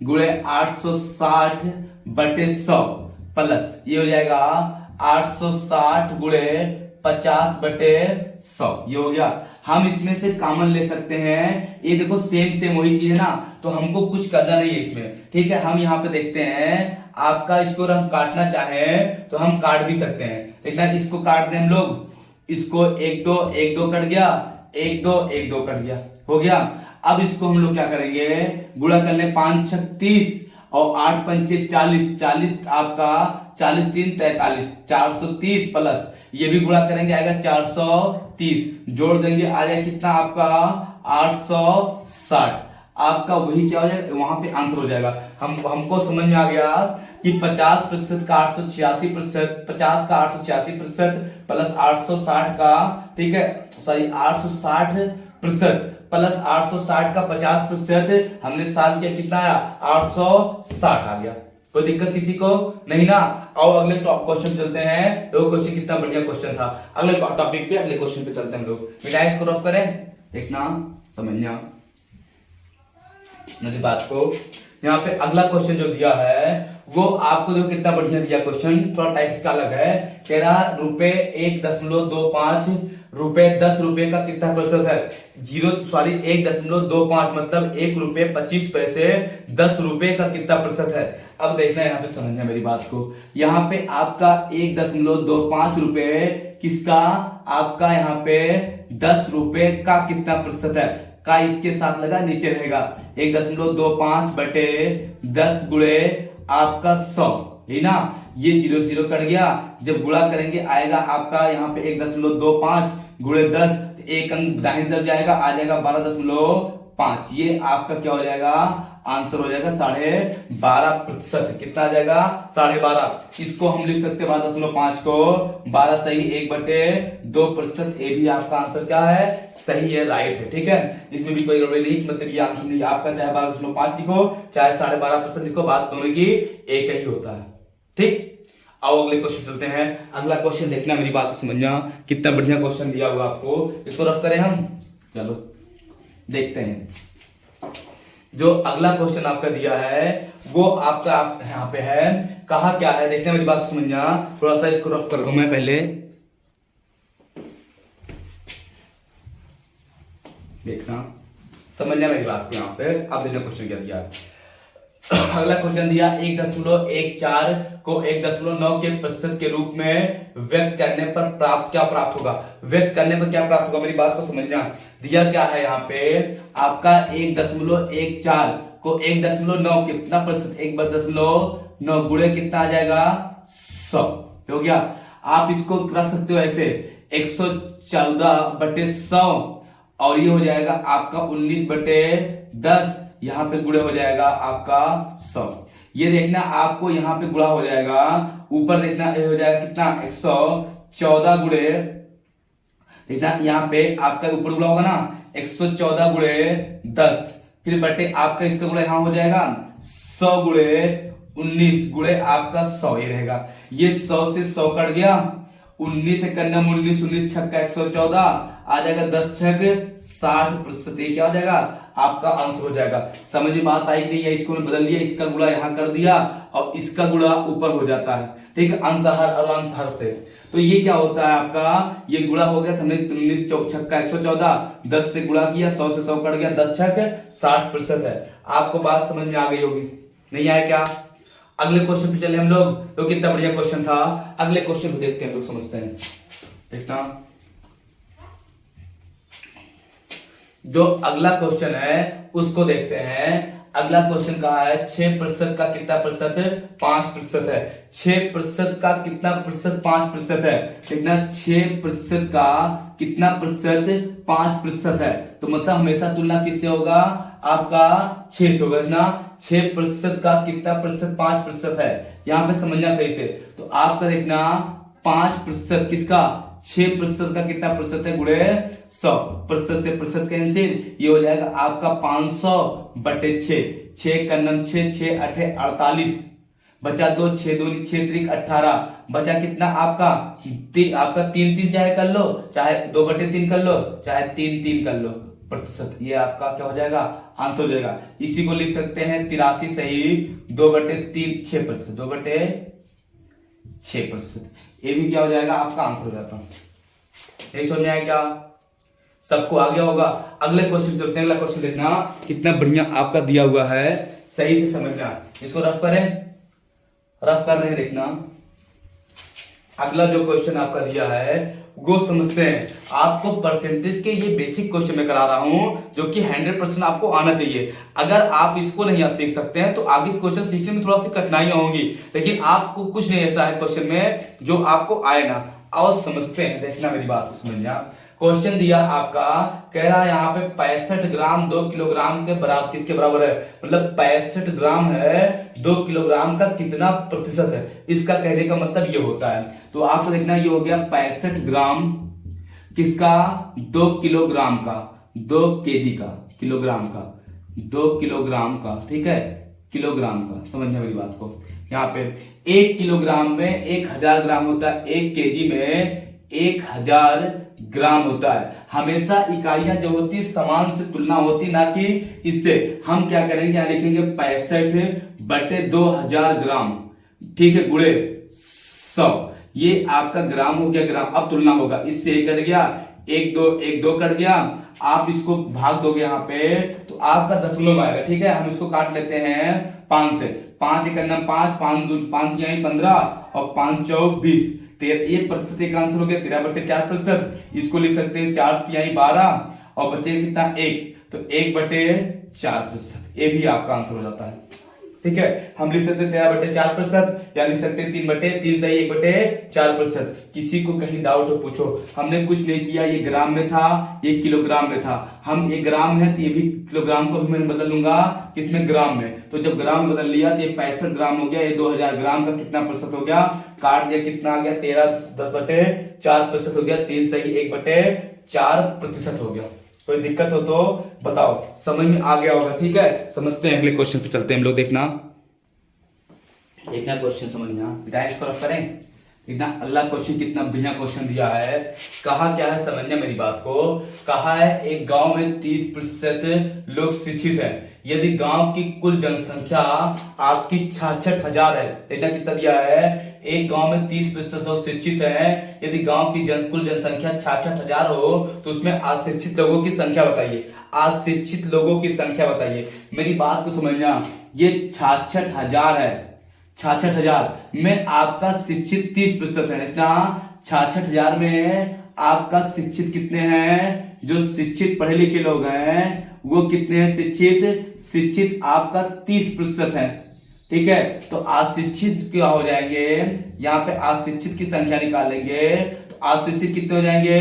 गुणे 860 बटे 100 प्लस ये हो जाएगा 860 गुणे 50 बटे 100, ये हो गया। हम इसमें से कॉमन ले सकते हैं, ये देखो सेम सेम वही चीज है ना, तो हमको कुछ करना नहीं है इसमें, ठीक है। हम यहाँ पे देखते हैं आपका, इसको अगर हम काटना चाहें तो हम काट भी सकते हैं, देखना इसको काट दें हम लोग, इसको 1 2 1 2 कट गया, 1 2 1 2 कट गया, हो गया। अब इसको हम लोग क्या करेंगे, गुणा कर ले, 5 6 30 और 8 पंचे 40, 40 आपका 40 3 43, 430 प्लस ये भी गुणा करेंगे आएगा 430, जोड़ देंगे आ जाएगा कितना आपका 860, आपका वही क्या हो जाएगा, वहां पे आंसर हो जाएगा। हमको समझ में आ गया कि 50% का 886%, 50 का 886% प्लस 860 का, ठीक है सॉरी 860% प्लस 860 का 50%, हमने साल किया कितना आया, 860 आ गया। कोई दिक्कत किसी को नहीं ना। आओ अगले क्वेश्चन चलते हैं, वो क्वेश्चन कितना बढ़िया क्वेश्चन था। अगले टॉपिक पे, अगले क्वेश्चन पे चलते हैं हम लोग। रिलैक्स करो, करें, देखना समझना मेरी बात को। यहाँ पे अगला क्वेश्चन जो दिया है वो आपको जो कितना बढ़िया दिया क्वेश्चन, थोड़ा टाइप इसका अलग है। कह रहा रुपए 1.25 रुपए 10 रुपए का कितना प्रतिशत है, 1.25 मतलब 1 रुपए 25 पैसे 10 रुपए का कितना प्रतिशत है। अब देखना यहाँ पे समझना मेरी बात को, यहाँ पे आपका 1.25 रुपए किसका, आपका यहाँ पे 10 रुपए का कितना प्रतिशत है, का इसके साथ लगा नीचे रहेगा 1.25 बटे 10 गुणे आपका 100, है ना, ये 0 0 कट गया, जब गुणा करेंगे आएगा आपका यहाँ पे 1.25 गुणे 10, एक अंक दाहिनी तरफ जाएगा, आ जाएगा 12.5, ये आपका क्या हो जाएगा, आंसर हो जाएगा 12.5%। कितना आ जाएगा, 12.5। इसको हम लिख सकते हैं 12.5 को 12 सही 1/2%, ये भी आपका आंसर क्या है, सही है, राइट है, ठीक है। इसमें भी कोई गड़बड़ी नहीं, मतलब ये आंसर नहीं, आपका चाहे 12.5 लिखो चाहे 12.5% लिखो, बात दोनों की एक ही होता है, ठीक। आओ अगले क्वेश्चन चलते हैं। अगला क्वेश्चन देखना मेरी बात समझना, कितना बढ़िया क्वेश्चन दिया हुआ आपको, इसको रफ करें हम, चलो देखते हैं। जो अगला क्वेश्चन आपका दिया है वो आपका यहाँ पे है, कहा क्या है, देखते हैं मेरी बात समझना, थोड़ा सा इसको रफ कर दूं मैं पहले, देखना समझना मेरी बात को। यहाँ पे अब देखना क्वेश्चन क्या दिया, अगला क्वेश्चन दिया 1.14 को 1.9 के प्रतिशत के रूप में व्यक्त करने पर प्राप्त क्या प्राप्त होगा, व्यक्त करने पर क्या प्राप्त होगा, मेरी बात को समझना। दिया क्या है यहाँ पे आपका 1.14 को 1.9 कितना प्रतिशत, 1.9 गुणे कितना आ जाएगा 100, हो गया। आप इसको कर सकते हो ऐसे 114/100 और ये हो जाएगा आपका 19/10, यहां पे गुणे हो जाएगा आपका 100। ये देखना आपको यहाँ पे गुणा हो जाएगा, ऊपर देखना ये हो जाएगा कितना 114 गुणे, देखना यहाँ पे आपका ऊपर गुणा होगा ना 114 गुणे 10, फिर बटे आपका इसका गुणा यहाँ हो जाएगा 100 गुणे 19 गुणे आपका 100, ये रहेगा। ये 100 से 100 कट गया, 19 से करना 19 19 छक्का 114 आ जाएगा, 10 छक 60%, ये क्या हो जाएगा आपका आंसर हो जाएगा। समझ में बात आई नहीं है, इसको बदल दिया, इसका गुणा यहां कर दिया और इसका गुणा ऊपर हो जाता है, ठीक है, अंश हर और अंश हर से। तो तो ये क्या होता है आपका, ये गुणा हो गया, हमने 19 चौक छक्का 114, 10 से गुणा किया, 100 से 100 कट गया, 10 छक 60% है। आपको बात समझ में आ गई होगी, नहीं आया क्या? अगले क्वेश्चन पे चले हम लोग, तो कितना बढ़िया क्वेश्चन था। अगले क्वेश्चन को देखते हैं, लोग समझते हैं। देखना जो अगला क्वेश्चन है उसको देखते हैं। अगला क्वेश्चन कहा है 6% का कितना प्रतिशत 5% है। 6% का कितना प्रतिशत 5% है। कितना 6% का कितना प्रतिशत 5% है। तो मतलब हमेशा तुलना किससे होगा, आपका 6 से होगा ना। 6% का कितना प्रतिशत 5% है, यहां पे समझना सही से। तो आपका देखना 5% किसका, 6% का कितना प्रतिशत है, गुणे 100%, से प्रतिशत कैंसिल, ये हो जाएगा आपका 500/6। 6 का नम 6, 6 8 48, बचा 2, 6 2 6 3 18, बचा कितना आपका आपका 3 3 चाहे कर लो, चाहे 2/3 कर लो, चाहे 3 3 कर लो प्रतिशत। ये आपका क्या हो जाएगा, आंसर हो जाएगा। इसी को लिख सकते हैं 83 सही 2/3 6%, 2/6%। ये भी क्या हो जाएगा, आपका आंसर हो जाता है। यही समझ में आया क्या, सबको आ गया होगा। अगले क्वेश्चन चलते हैं। अगला क्वेश्चन देखना कितना बढ़िया आपका दिया हुआ है, सही से समझना। इसको रफ करें, रफ कर रहे हैं, देखना अगला जो क्वेश्चन आपका दिया है वो समझते हैं। आपको परसेंटेज के ये बेसिक क्वेश्चन मैं करा रहा हूं, जो कि 100% आपको आना चाहिए। अगर आप इसको नहीं सीख सकते हैं तो आगे क्वेश्चन सीखने में थोड़ा सी कठिनाइयां होंगी, लेकिन आपको कुछ नहीं ऐसा है क्वेश्चन में जो आपको आए ना। और समझते हैं, देखना मेरी बात को समझना। क्वेश्चन दिया आपका, कह रहा है यहाँ पे 65 ग्राम 2 किलोग्राम के बराबर, किसके बराबर है, मतलब 65 ग्राम है 2 किलोग्राम का कितना प्रतिशत है। इसका कहने का मतलब ये होता है। तो आपको देखना ये हो गया 65 ग्राम किसका, 2 किलोग्राम का, 2 केजी का, किलोग्राम का, 2 किलोग्राम का, ठीक है, किलोग्राम का, समझना मेरी बात को। यहाँ पे 1 किलोग्राम में 1000 ग्राम होता है, 1 केजी में 1000 ग्राम होता है। हमेशा इकाइयां जो होती समान से तुलना होती, ना कि इससे। हम क्या करेंगे, यहां लिखेंगे 65/2000 ग्राम, ठीक है, गुणे 100। ये आपका ग्राम हो गया, ग्राम। अब तुलना होगा, इससे 1 कट गया, 1 2 कट गया। आप इसको भाग दोगे यहाँ पे तो आपका दशमलव आएगा, ठीक है। हम इसको काट लेते हैं 5 से। 5 1 5, 5 तिहाई 15 और 5 चौक 20। ये प्रतिशत एक आंसर हो गया 13/4%। इसको लिख सकते हैं 4 तिहाई 12 और बचे कितना 1, तो 1/4%। ये भी आपका आंसर हो जाता है, ठीक है। हम लिख सकते हैं 13/4% या लिख सकते हैं 3/3 सही 1/4%। किसी को कहीं डाउट हो पूछो, हमने कुछ नहीं किया। ये ग्राम में था, ये किलोग्राम में था। हम ये ग्राम है तो ये भी किलोग्राम को भी मैंने बदल लूंगा किसमें, ग्राम में। तो जब ग्राम बदल लिया तो ये 65 ग्राम हो गया, ये 2000 ग्राम का कितना प्रतिशत हो गया, काट दिया, कितना आ गया 13/10/4% हो गया। 3 सही 1/4% हो गया। कोई दिक्कत हो तो बताओ, समझ में आ गया होगा, ठीक है। समझते हैं, अगले क्वेश्चन पे चलते हैं हम लोग। देखना क्वेश्चन समझना, डायरेक्ट तरफ करें। देखना अगला क्वेश्चन कितना बढ़िया क्वेश्चन दिया है। कहा क्या है, समझना मेरी बात को। कहा है एक गांव में 30% लोग शिक्षित हैं। यदि गांव की कुल जनसंख्या आपकी 66,000 है, देखना कितना दिया है, एक गांव में 30% लोग शिक्षित हैं। यदि गांव की कुल जनसंख्या 66,000 हो तो उसमें अशिक्षित लोगों की संख्या बताइए। अशिक्षित लोगों की संख्या बताइए। मेरी बात को समझना, ये 66,000 है, 66,000 में आपका शिक्षित 30% है। इतना 66,000 में आपका शिक्षित कितने हैं, जो शिक्षित पढ़े लिखे लोग हैं वो कितने हैं, शिक्षित आपका 30% है, ठीक है। तो अशिक्षित क्या हो जाएंगे, यहाँ पे अशिक्षित की संख्या निकालेंगे तो अशिक्षित कितने हो जाएंगे,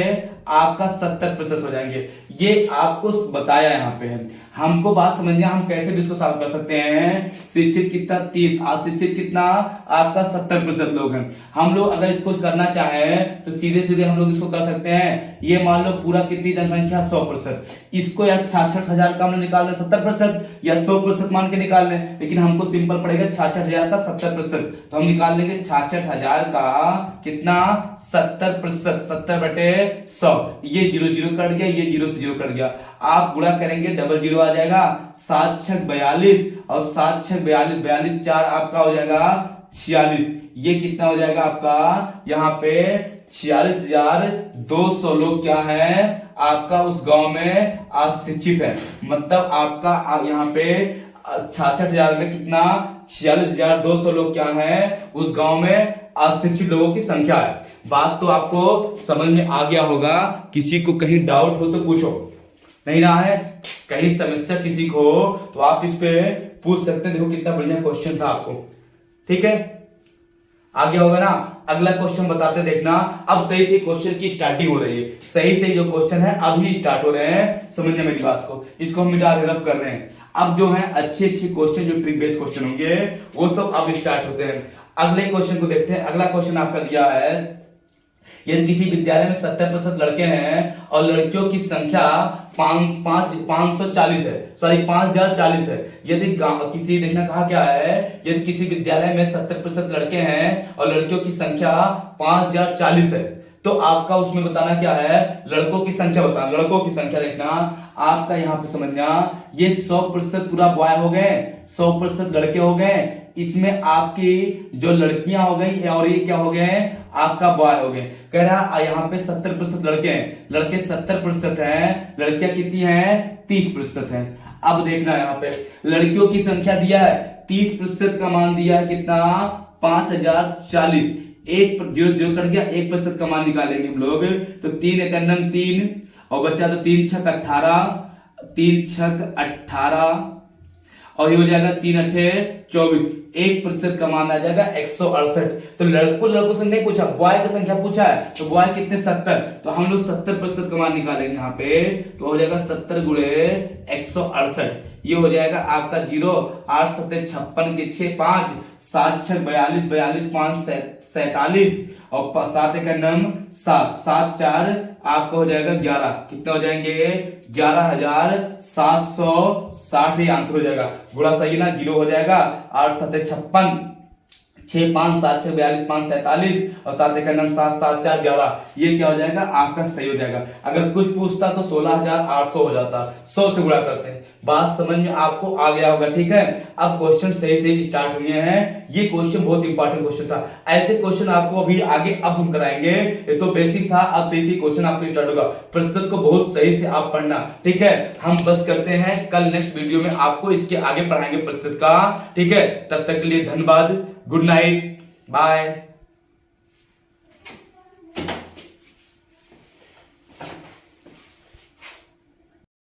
आपका 70% हो जाएंगे। ये आपको बताया यहाँ पे है। हमको बात समझना, हम कैसे भी इसको सॉल्व कर सकते हैं। शिक्षित कितना 30, अशिक्षित कितना आपका 70% लोग हैं। हम लोग अगर इसको करना चाहें तो सीधे सीधे हम लोग इसको कर सकते हैं। ये मान लो पूरा कितनी जनसंख्या 100%, इसको या 66,000 का हम निकाल लें 70% या 100% मान के निकाल लें, लेकिन हमको सिंपल पड़ेगा 66,000 का 70%। तो हम निकाल लेंगे 66,000 का कितना 70%, 70/100। ये 0 0 कट गया, ये 0 से 0 कट गया। आप गुणा करेंगे, डबल 0 आ जाएगा, 7 6 42 और 7 6 42, 42 4 आपका हो जाएगा 46। ये कितना हो जाएगा आपका यहाँ पे 46,200 लोग क्या है आपका उस गांव में अशिक्षित है। मतलब आपका यहाँ पे 66,000 में कितना 46,200 लोग क्या है उस गांव में अशिक्षित लोगों की संख्या है। बात तो आपको समझ में आ गया होगा। किसी को कहीं डाउट हो तो पूछो, नहीं ना है कहीं समस्या किसी को हो तो आप इस पे पूछ सकते हैं। देखो कितना बढ़िया क्वेश्चन था आपको, ठीक है आ गया होगा ना। अगला क्वेश्चन बताते देखना। अब सही से क्वेश्चन की स्टार्टिंग हो रही है, सही से जो क्वेश्चन है अभी स्टार्ट हो रहे हैं, समझने मेरी बात को। इसको हम मिटा के रफ कर रहे हैं। अब जो है अच्छे क्वेश्चन जो ट्रिक बेस्ड क्वेश्चन होंगे वो सब अब स्टार्ट होते हैं। अगले क्वेश्चन को देखते हैं। अगला क्वेश्चन आपका दिया है, यदि किसी विद्यालय में 70% लड़के हैं और लड़कियों की संख्या 540 है, सॉरी 5040 है। यदि किसी देखना कहा क्या है, यदि किसी विद्यालय में 70% लड़के हैं और लड़कियों की संख्या 5040 है तो आपका उसमें बताना क्या है, लड़कों की संख्या बताना। लड़कों की संख्या देखना आपका यहाँ पे समझना, ये 100% पूरा बॉय हो गए, 100% लड़के हो गए। इसमें आपकी जो लड़कियां हो गई और ये क्या हो गए आपका बॉय हो गए। कह रहा यहाँ पे 70% लड़के हैं, लड़के 70% हैं, लड़कियां कितनी हैं 30% हैं। अब देखना यहाँ पे लड़कियों की संख्या दिया है 30% का मान दिया है कितना 5040। एक 0 कट गया, 1% का मान निकालेंगे हम लोग तो 3 × 9 3 और बच्चा तो 3 × 6 18, 3 × 6 18 और ये हो जाएगा 3 × 8 24। 1% का मान आ जाएगा 168। तो लड़कों से नहीं पूछा, बॉय की संख्या पूछा है तो बॉय कितने 70, तो हम लोग 70% का मान निकालेंगे यहाँ पे तो हो जाएगा 70 × 168। ये हो जाएगा आपका 0 8 7 56 के 6 5 7 6 42 42 5 47 और 7 1 9 7 7 4 आपका हो जाएगा 11। कितने हो जाएंगे 11,760 ही आंसर हो जाएगा। गुणा सही ना, 0 हो जाएगा 8 7 56 6 5 7 6 42 5 47 और 7 1 9 7 7 4 11। ये क्या हो जाएगा आपका सही हो जाएगा। अगर कुछ पूछता तो 16,800 हो जाता, 100 से गुणा करते हैं। बात समझ में आपको आ गया होगा, ठीक है। अब क्वेश्चन सही से स्टार्ट हुए हैं। ये क्वेश्चन बहुत इंपॉर्टेंट क्वेश्चन था। ऐसे क्वेश्चन आपको अभी आगे अब हम कराएंगे। ये तो बेसिक था, अब सही से क्वेश्चन आपको स्टार्ट होगा। प्रतिशत को बहुत सही से आप पढ़ना, ठीक है। हम बस करते हैं, कल नेक्स्ट वीडियो में आपको इसके आगे पढ़ाएंगे प्रतिशत का, ठीक है। तब तक के लिए धन्यवाद, गुड नाइट, बाय।